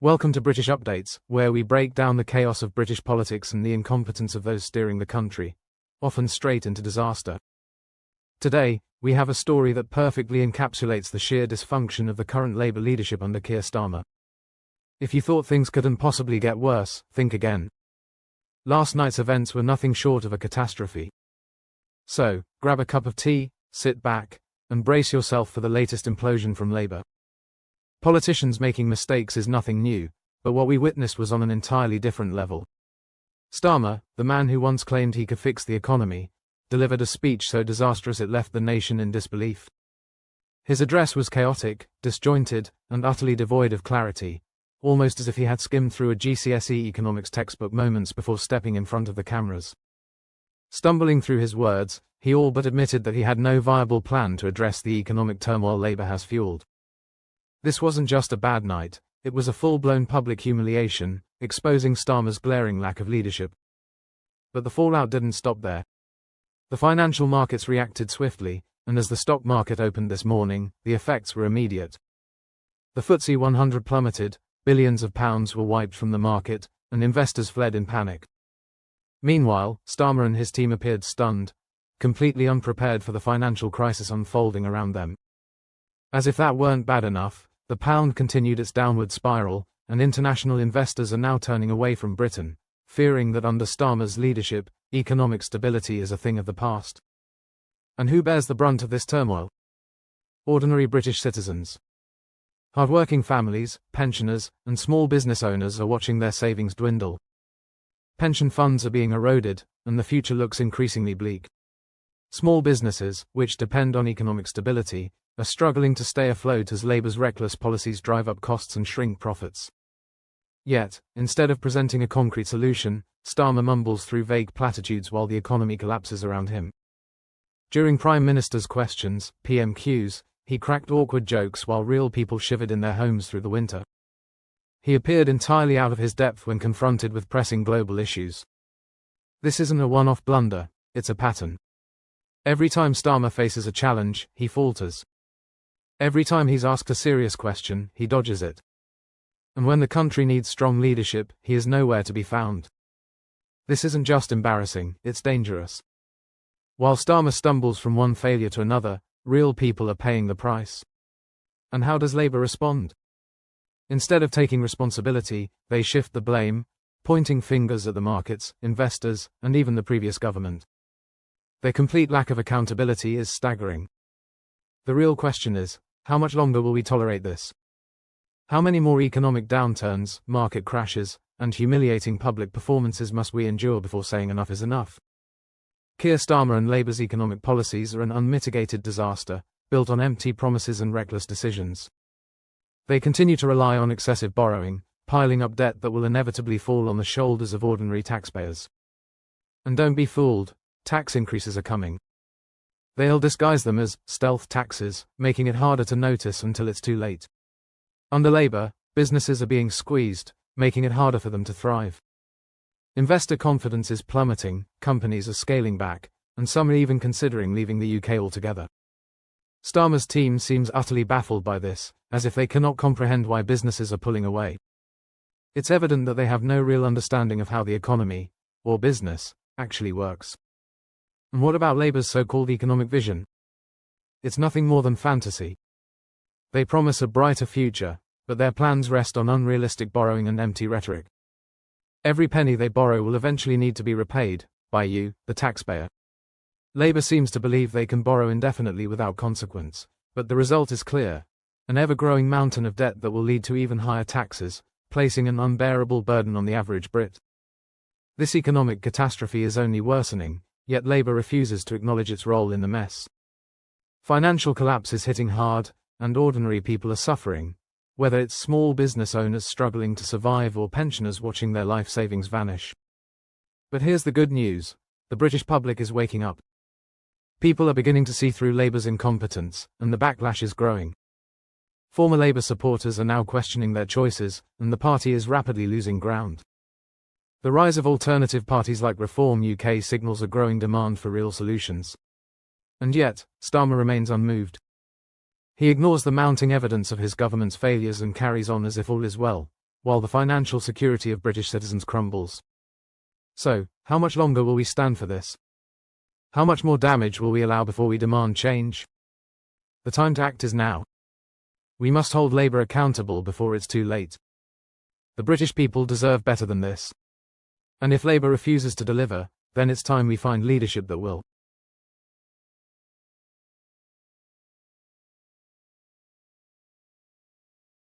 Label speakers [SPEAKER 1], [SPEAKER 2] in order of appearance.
[SPEAKER 1] Welcome to British Updates, where we break down the chaos of British politics and the incompetence of those steering the country, often straight into disaster. Today, we have a story that perfectly encapsulates the sheer dysfunction of the current Labour leadership under Keir Starmer. If you thought things couldn't possibly get worse, think again. Last night's events were nothing short of a catastrophe. So, grab a cup of tea, sit back, and brace yourself for the latest implosion from Labour. Politicians making mistakes is nothing new, but what we witnessed was on an entirely different level. Starmer, the man who once claimed he could fix the economy, delivered a speech so disastrous it left the nation in disbelief. His address was chaotic, disjointed, and utterly devoid of clarity, almost as if he had skimmed through a GCSE economics textbook moments before stepping in front of the cameras. Stumbling through his words, he all but admitted that he had no viable plan to address the economic turmoil Labour has fueled. This wasn't just a bad night, it was a full-blown public humiliation, exposing Starmer's glaring lack of leadership. But the fallout didn't stop there. The financial markets reacted swiftly, and as the stock market opened this morning, the effects were immediate. The FTSE 100 plummeted, billions of pounds were wiped from the market, and investors fled in panic. Meanwhile, Starmer and his team appeared stunned, completely unprepared for the financial crisis unfolding around them. As if that weren't bad enough, the pound continued its downward spiral, and international investors are now turning away from Britain, fearing that under Starmer's leadership, economic stability is a thing of the past. And who bears the brunt of this turmoil? Ordinary British citizens. Hard-working families, pensioners, and small business owners are watching their savings dwindle. Pension funds are being eroded, and the future looks increasingly bleak. Small businesses, which depend on economic stability, are struggling to stay afloat as Labour's reckless policies drive up costs and shrink profits. Yet, instead of presenting a concrete solution, Starmer mumbles through vague platitudes while the economy collapses around him. During Prime Minister's questions, PMQs, he cracked awkward jokes while real people shivered in their homes through the winter. He appeared entirely out of his depth when confronted with pressing global issues. This isn't a one-off blunder, it's a pattern. Every time Starmer faces a challenge, he falters. Every time he's asked a serious question, he dodges it. And when the country needs strong leadership, he is nowhere to be found. This isn't just embarrassing, it's dangerous. While Starmer stumbles from one failure to another, real people are paying the price. And how does Labour respond? Instead of taking responsibility, they shift the blame, pointing fingers at the markets, investors, and even the previous government. Their complete lack of accountability is staggering. The real question is, how much longer will we tolerate this? How many more economic downturns, market crashes, and humiliating public performances must we endure before saying enough is enough? Keir Starmer and Labour's economic policies are an unmitigated disaster, built on empty promises and reckless decisions. They continue to rely on excessive borrowing, piling up debt that will inevitably fall on the shoulders of ordinary taxpayers. And don't be fooled, tax increases are coming. They'll disguise them as stealth taxes, making it harder to notice until it's too late. Under Labour, businesses are being squeezed, making it harder for them to thrive. Investor confidence is plummeting, companies are scaling back, and some are even considering leaving the UK altogether. Starmer's team seems utterly baffled by this, as if they cannot comprehend why businesses are pulling away. It's evident that they have no real understanding of how the economy, or business, actually works. And what about Labour's so-called economic vision? It's nothing more than fantasy. They promise a brighter future, but their plans rest on unrealistic borrowing and empty rhetoric. Every penny they borrow will eventually need to be repaid, by you, the taxpayer. Labour seems to believe they can borrow indefinitely without consequence, but the result is clear: an ever-growing mountain of debt that will lead to even higher taxes, placing an unbearable burden on the average Brit. This economic catastrophe is only worsening, yet Labour refuses to acknowledge its role in the mess. Financial collapse is hitting hard, and ordinary people are suffering, whether it's small business owners struggling to survive or pensioners watching their life savings vanish. But here's the good news: the British public is waking up. People are beginning to see through Labour's incompetence, and the backlash is growing. Former Labour supporters are now questioning their choices, and the party is rapidly losing ground. The rise of alternative parties like Reform UK signals a growing demand for real solutions. And yet, Starmer remains unmoved. He ignores the mounting evidence of his government's failures and carries on as if all is well, while the financial security of British citizens crumbles. So, how much longer will we stand for this? How much more damage will we allow before we demand change? The time to act is now. We must hold Labour accountable before it's too late. The British people deserve better than this. And if Labour refuses to deliver, then it's time we find leadership that will.